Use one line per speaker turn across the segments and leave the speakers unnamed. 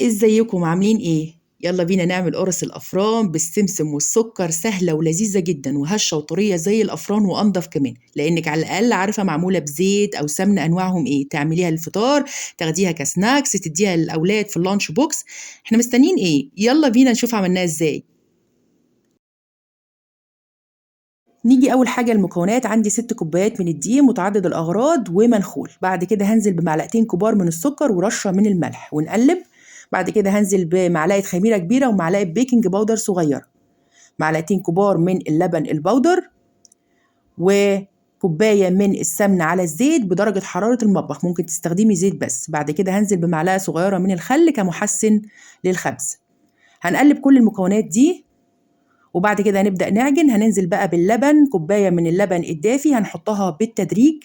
ازيكم عاملين ايه؟ يلا بينا نعمل قرص الافران بالسمسم والسكر، سهله ولذيذه جدا وهشه وطريه زي الافران وانضف كمان، لانك على الاقل عارفه معموله بزيت او سمنه انواعهم ايه. تعمليها للفطار، تاخديها كسناكس، تديها للاولاد في اللانش بوكس. احنا مستنيين ايه؟ يلا بينا نشوف عملناها ازاي. نيجي اول حاجه المكونات. عندي 6 كوبايات من الدقيق متعدد الاغراض ومنخول. بعد كده هنزل بمعلقتين كبار من السكر ورشه من الملح ونقلب. بعد كده هنزل بمعلقه خميره كبيره ومعلقه بيكنج باودر صغيره، معلقتين كبار من اللبن البودر، وكوبايه من السمنه على الزيت بدرجه حراره المطبخ، ممكن تستخدمي زيت بس. بعد كده هنزل بمعلقه صغيره من الخل كمحسن للخبز. هنقلب كل المكونات دي وبعد كده هنبدأ نعجن. هننزل بقى باللبن، كوباية من اللبن الدافي هنحطها بالتدريج،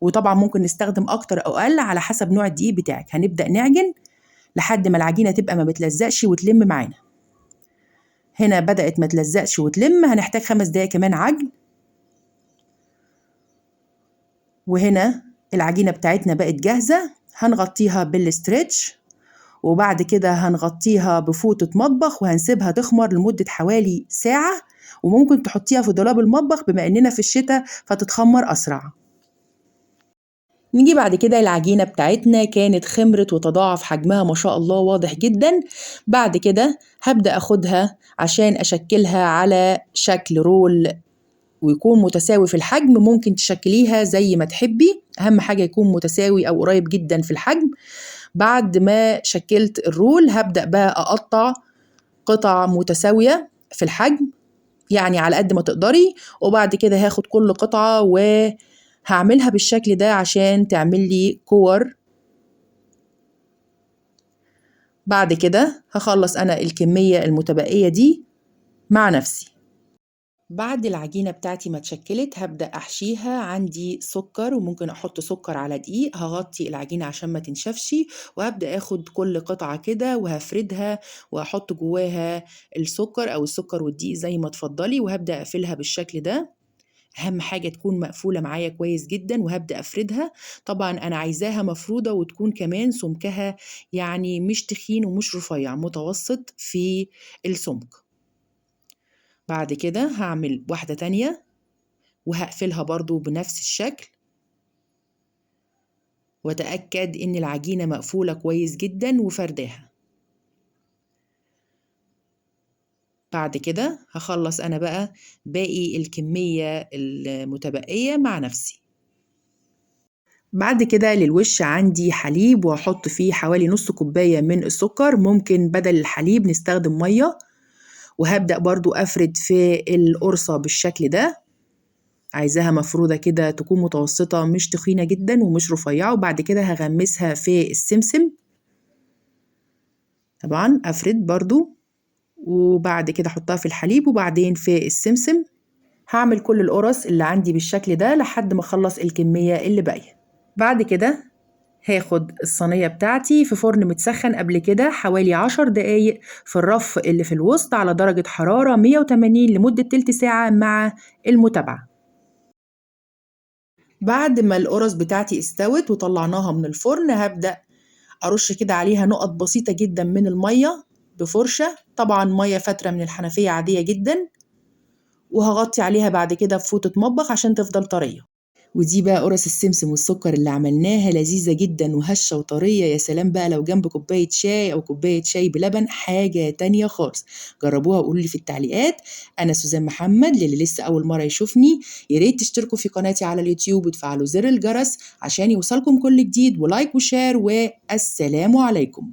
وطبعا ممكن نستخدم أكتر أو أقل على حسب نوع الدقيق بتاعك. هنبدأ نعجن لحد ما العجينة تبقى ما بتلزقش وتلم معانا. هنا بدأت ما تلزقش وتلم، هنحتاج 5 دقايق كمان عجن. وهنا العجينة بتاعتنا بقت جاهزة. هنغطيها بالستريتش وبعد كده هنغطيها بفوطة مطبخ وهنسيبها تخمر لمدة حوالي ساعة، وممكن تحطيها في دولاب المطبخ بما إننا في الشتاء فتتخمر أسرع. نيجي بعد كده العجينة بتاعتنا كانت خمرت وتضاعف حجمها ما شاء الله، واضح جدا. بعد كده هبدأ أخدها عشان أشكلها على شكل رول ويكون متساوي في الحجم. ممكن تشكليها زي ما تحبي، أهم حاجة يكون متساوي أو قريب جدا في الحجم. بعد ما شكلت الرول هبدأ بقى أقطع قطع متساوية في الحجم، يعني على قد ما تقدري. وبعد كده هاخد كل قطعة وهعملها بالشكل ده عشان تعمل لي كور. بعد كده هخلص أنا الكمية المتبقية دي مع نفسي. بعد العجينة بتاعتي ما اتشكلت هبدأ أحشيها. عندي سكر وممكن أحط سكر على دقيق. هغطي العجينة عشان ما تنشفش، وهبدأ أخد كل قطعة كده وهفردها وأحط جواها السكر أو السكر والدقيق زي ما تفضلي، وهبدأ أقفلها بالشكل ده. أهم حاجة تكون مقفولة معايا كويس جدا، وهبدأ أفردها. طبعا أنا عايزاها مفرودة وتكون كمان سمكها يعني مش تخين ومش رفيع، متوسط في السمك. بعد كده هعمل واحدة تانية وهقفلها برضو بنفس الشكل، وتأكد إن العجينة مقفولة كويس جدا وفرداها. بعد كده هخلص أنا بقى باقي الكمية المتبقية مع نفسي. بعد كده للوش عندي حليب وهحط فيه حوالي نص كوباية من السكر، ممكن بدل الحليب نستخدم مية. وهبدأ برضو أفرد في القرصة بالشكل ده، عايزاها مفرودة كده تكون متوسطة، مش تخينة جدا ومش رفيعة. وبعد كده هغمسها في السمسم، طبعا أفرد برضو وبعد كده أحطها في الحليب وبعدين في السمسم. هعمل كل القرص اللي عندي بالشكل ده لحد ما أخلص الكمية اللي باقية. بعد كده هاخد الصينية بتاعتي في فرن متسخن قبل كده حوالي 10 دقايق في الرف اللي في الوسط على درجة حرارة 180 لمدة تلت ساعة مع المتابعة. بعد ما القرص بتاعتي استوت وطلعناها من الفرن هبدأ أرش كده عليها نقط بسيطة جدا من المية بفرشة، طبعا مية فترة من الحنفية عادية جدا، وهغطي عليها بعد كده بفوطة مطبخ عشان تفضل طرية. ودي بقى قرص السمسم والسكر اللي عملناها، لذيذة جدا وهشة وطرية. يا سلام بقى لو جنب كوباية شاي أو كوباية شاي بلبن، حاجة تانية خالص. جربوها وقولوا لي في التعليقات. أنا سوزان محمد، للي لسه أول مرة يشوفني ياريت تشتركوا في قناتي على اليوتيوب وتفعلوا زر الجرس عشان يوصلكم كل جديد، ولايك وشير، والسلام عليكم.